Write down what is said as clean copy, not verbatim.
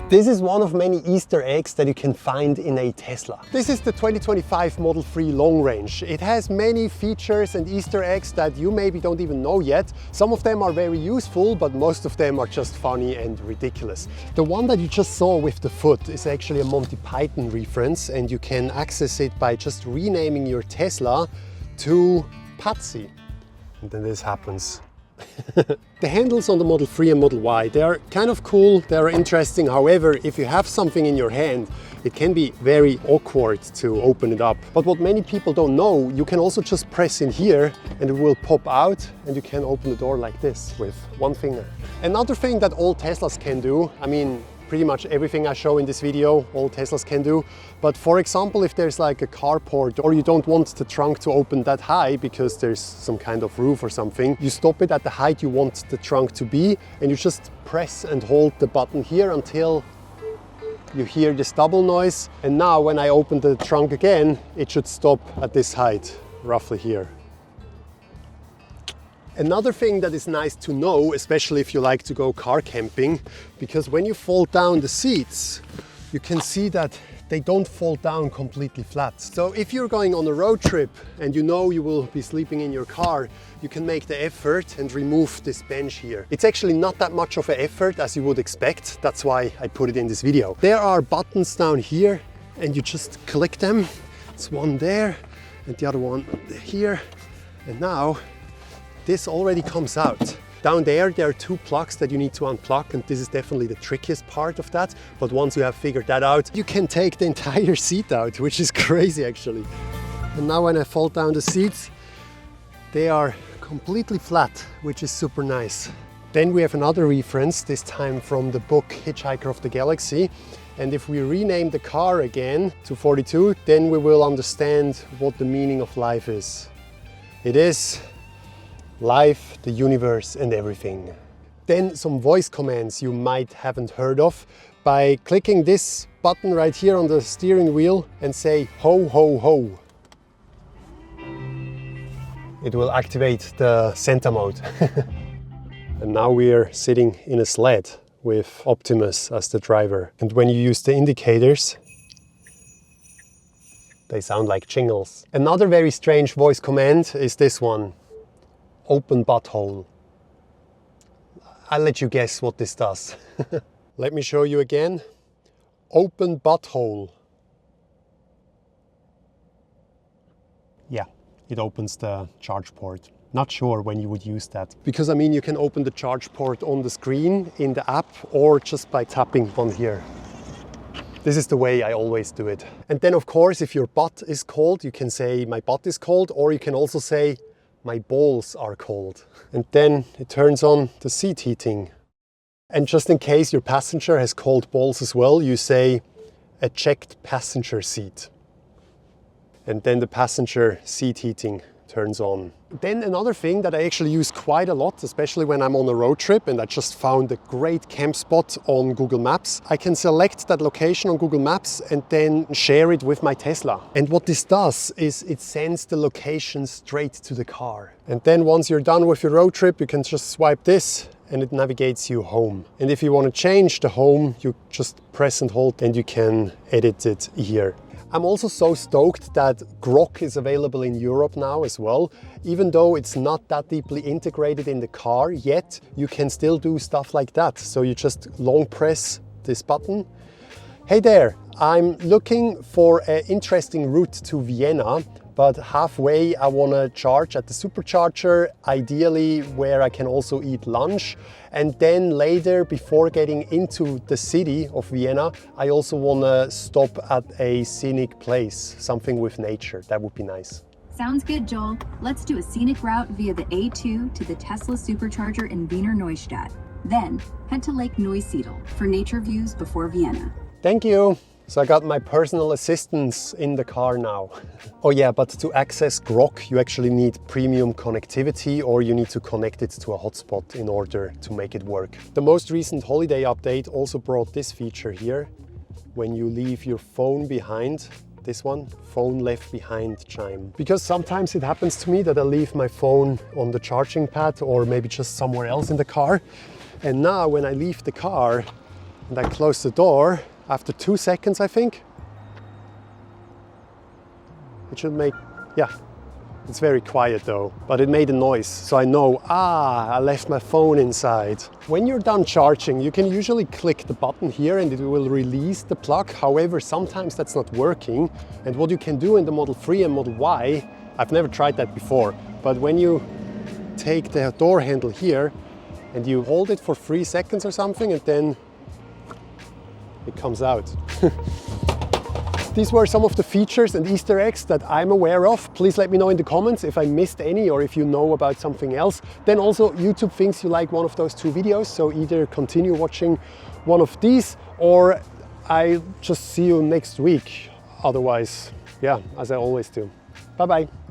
This is one of many Easter eggs that you can find in a Tesla. This is the 2025 Model 3 Long Range. It has many features and Easter eggs that you maybe don't even know yet. Some of them are very useful, but most of them are just funny and ridiculous. The one that you just saw with the foot is actually a Monty Python reference, and you can access it by just renaming your Tesla to Patsy. And then this happens. The handles on the Model 3 and Model Y, they are kind of cool, they are interesting. However, if you have something in your hand, it can be very awkward to open it up. But what many people don't know, you can also just press in here and it will pop out and you can open the door like this with one finger. Another thing that all Teslas can do, I mean, pretty much everything I show in this video, all Teslas can do. But for example, if there's like a carport or you don't want the trunk to open that high because there's some kind of roof or something, you stop it at the height you want the trunk to be and you just press and hold the button here until you hear this double noise. And now when I open the trunk again, it should stop at this height, roughly here. Another thing that is nice to know, especially if you like to go car camping, because when you fold down the seats, you can see that they don't fall down completely flat. So if you're going on a road trip and you know you will be sleeping in your car, you can make the effort and remove this bench here. It's actually not that much of an effort as you would expect. That's why I put it in this video. There are buttons down here and you just click them. It's one there and the other one here. And now this already comes out. Down there are two plugs that you need to unplug, and this is definitely the trickiest part of that. But once you have figured that out, you can take the entire seat out, which is crazy actually. And now when I fold down the seats, they are completely flat, which is super nice. Then we have another reference, this time from the book Hitchhiker of the Galaxy. And if we rename the car again to 42, then we will understand what the meaning of life is. It is life, the universe and everything. Then some voice commands you might haven't heard of. By clicking this button right here on the steering wheel and say ho ho ho, it will activate the Santa mode. And now we're sitting in a sled with Optimus as the driver. And when you use the indicators, they sound like jingles. Another very strange voice command is this one. Open butthole. I'll let you guess what this does. Let me show you again. Open butthole. Yeah, it opens the charge port. Not sure when you would use that. Because I mean, you can open the charge port on the screen in the app or just by tapping on here. This is the way I always do it. And then of course, if your butt is cold, you can say my butt is cold, or you can also say my balls are cold. And then it turns on the seat heating. And just in case your passenger has cold balls as well, you say eject passenger seat. And then the passenger seat heating turns on. Then another thing that I actually use quite a lot, especially when I'm on a road trip and I just found a great camp spot on Google Maps. I can select that location on Google Maps and then share it with my Tesla. And what this does is it sends the location straight to the car. And then once you're done with your road trip, you can just swipe this and it navigates you home. And if you want to change the home, you just press and hold and you can edit it here. I'm also so stoked that Grok is available in Europe now as well. Even though it's not that deeply integrated in the car yet, you can still do stuff like that. So you just long press this button. Hey there, I'm looking for an interesting route to Vienna, but halfway I want to charge at the supercharger, ideally where I can also eat lunch. And then later, before getting into the city of Vienna, I also want to stop at a scenic place, something with nature. That would be nice. Sounds good, Joel. Let's do a scenic route via the A2 to the Tesla supercharger in Wiener Neustadt. Then head to Lake Neusiedl for nature views before Vienna. Thank you. So I got my personal assistants in the car now. Oh yeah, but to access Grok, you actually need premium connectivity, or you need to connect it to a hotspot in order to make it work. The most recent holiday update also brought this feature here. When you leave your phone behind, this one, phone left behind chime. Because sometimes it happens to me that I leave my phone on the charging pad or maybe just somewhere else in the car. And now when I leave the car, And I close the door after 2 seconds, I think. It should make, yeah, it's very quiet though, but it made a noise. So I know, I left my phone inside. When you're done charging, you can usually click the button here and it will release the plug. However, sometimes that's not working. And what you can do in the Model 3 and Model Y, I've never tried that before, but when you take the door handle here and you hold it for 3 seconds or something, and then it comes out. These were some of the features and Easter eggs that I'm aware of. Please let me know in the comments if I missed any or if you know about something else. Then also YouTube thinks you like one of those 2 videos, so either continue watching one of these or I just see you next week. Otherwise, yeah, as I always do. Bye bye.